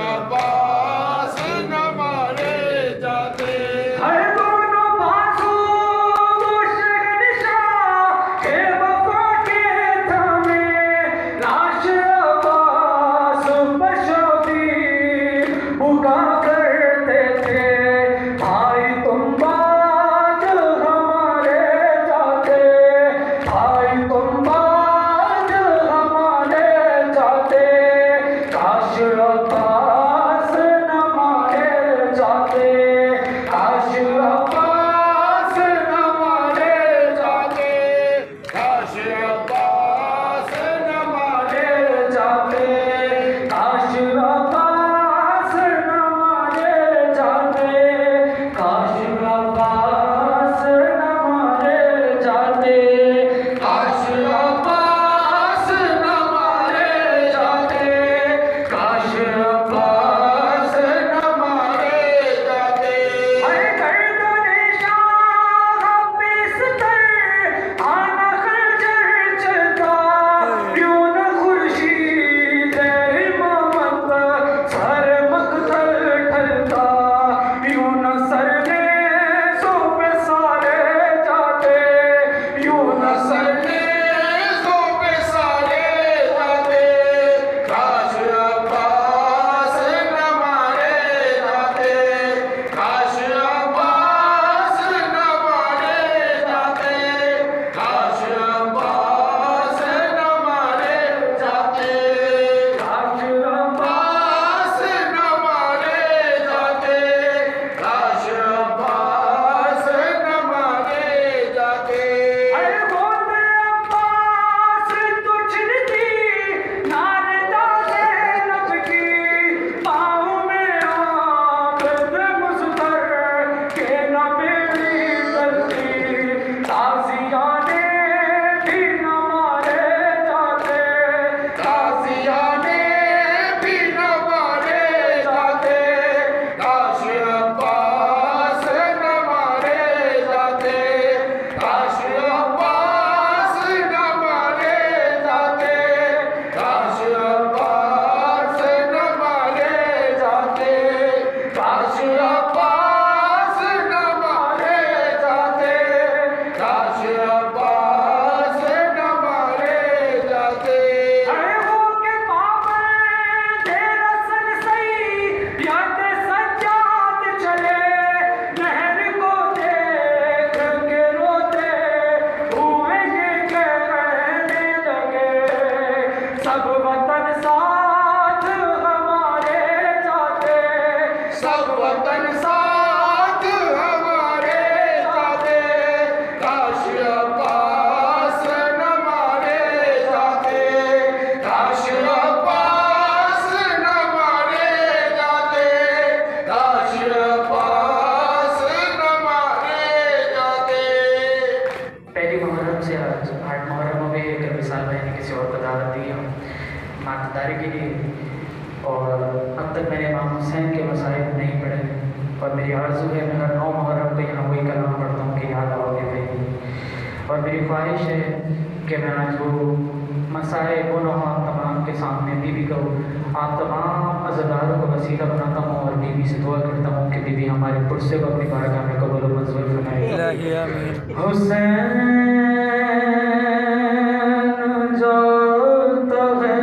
अब्बास न मारे जाते। हर दोनों बाजू वो शहंशाह के वफा के थामे, लाश अब्बास पर शबीर पुकार करते थे, भाई तुम बाद हमारे जाते, भाई तुम बाद हमारे जाते, काश अब्बास न मारे जाते, काश अब्बास न मारे जाते, काश अब्बास न मारे जाते, काश अब्बास न मारे जाते, काश अब्बास न मारे जाते, काश अब्बास न मारे जाते, काश अब्बास न मारे जाते। हर गर्दने शाह बेस्तर आना खंजर चलता, यूं न खुर्शीद इमामत सर मकतल ढलता, यूं न सरनेज़ों पे सारे जाते, यूं न सरनेज़ों पे सारे जाते, काश अब्बास न मारे जाते, काश अब्बास न मारे जाते, काश अब्बास न मारे जाते, काश अब्बास न मारे जाते, काश अब्बास न मारे जाते। अरे बोलते अब्बास तुझी नारदा ज़ैनब की, पाँव में आबद मुज़फ़्फ़र के न बेड़ी गलती, ताज़ियाने भी न मारे जाते, ताज़ियाने भी न मारे जाते, काश अब्बास न मारे जाते, काश अब्बास न मारे जाते, काश अब्बास न मारे जाते, काश अब्बास न मारे जाते, काश अब्बास न मारे जाते। अरे वो के पापे तेरा सन सही याद सज्जाद चले, नहर को देख के रोते हुए ये कहने लगे, सब वतन साथ हमारे जाते, सब वतन साथ हमारे जाते, काश अब्बास न मारे जाते, काश अब्बास न मारे जाते, काश अब्बास न मारे जाते। पहली मुहर्रम से आज 8 मुहर्रम में एक मिसाल मैंने किसी और को दावत दी है मातदारी के लिए, और अब तक मैंने इमाम हुसैन के मसाइब नहीं पढ़े, और मेरी आरज़ू है मैं हर 9 मुहर्रम को यहाँ वही कलाम पढ़ता हूँ कि याद आओगे भाई, और मेरी ख्वाहिश है कि मैं आज वो मसाइब गुनाह तमाम के सामने बीबी को आप तमाम अज़ादारों को वसीला बनाता हूँ, और बीबी से दुआ करता हूँ कि बीबी हमारे पुरसे को अपनी बारगाह में कबूल और मंजूर फरमाए। हुसैन जो तो है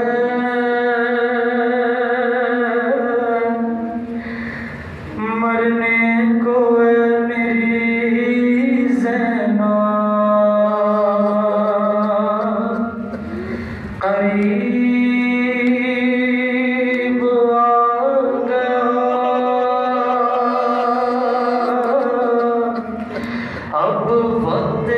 मरने को है मेरी ज़ैनब, करीब आ गया, अब वक्त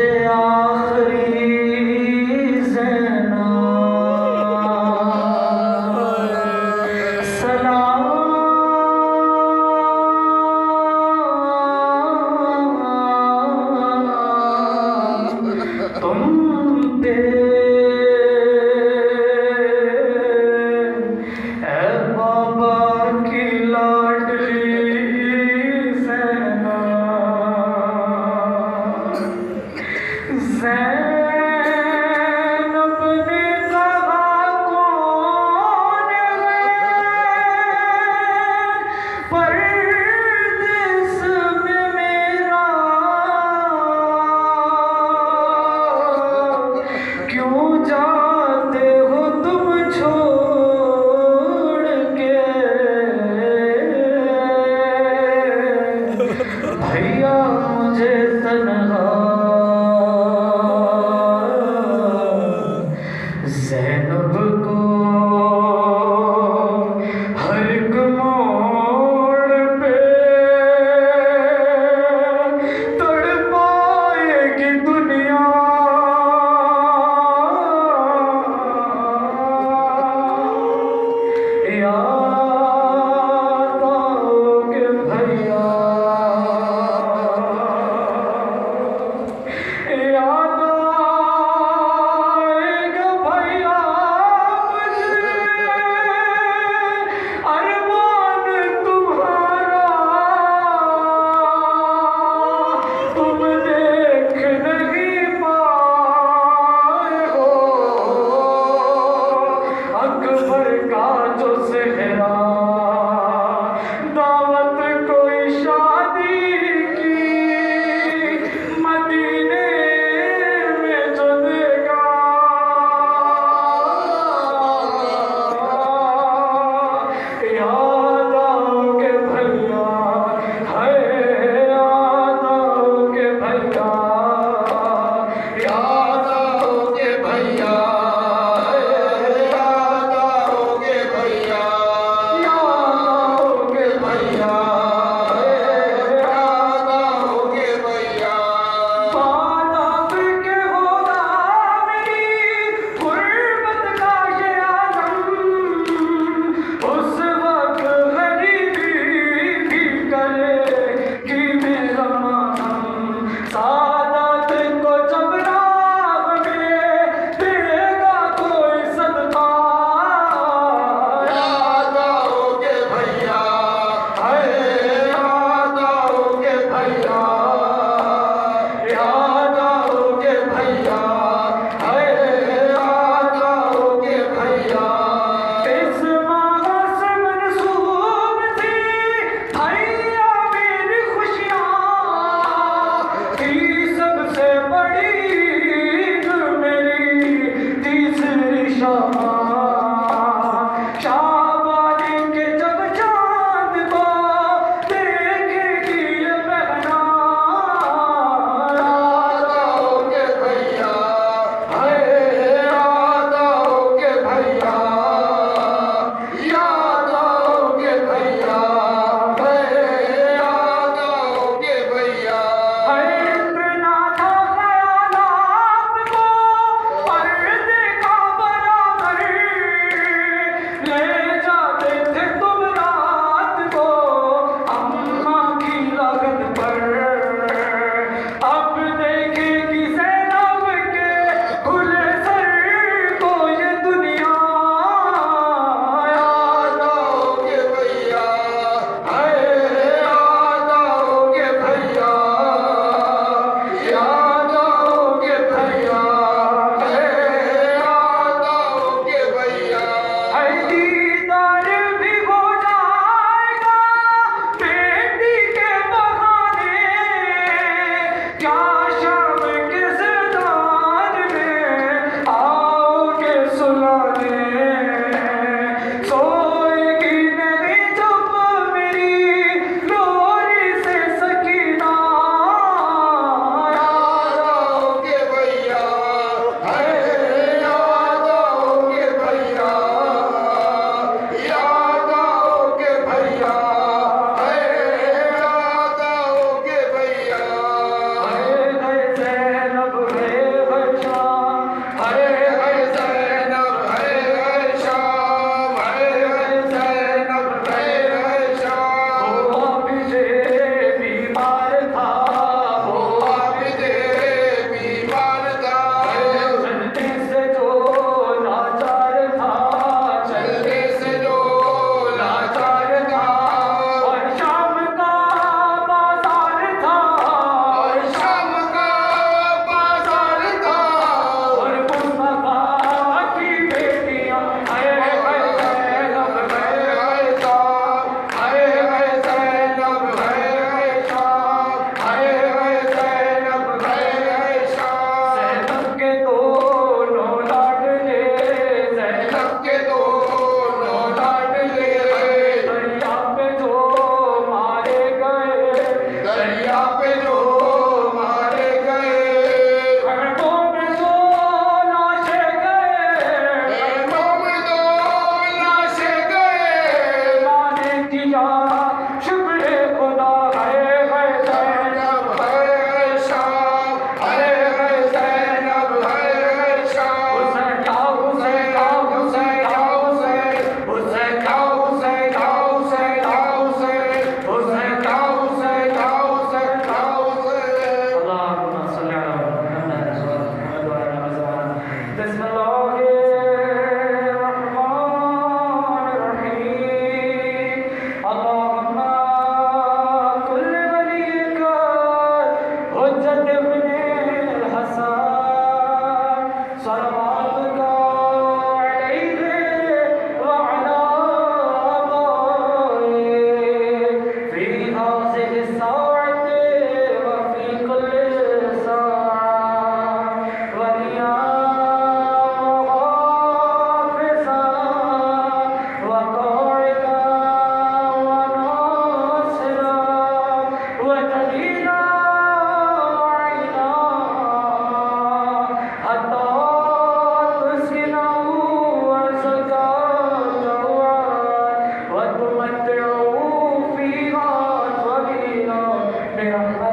मेरा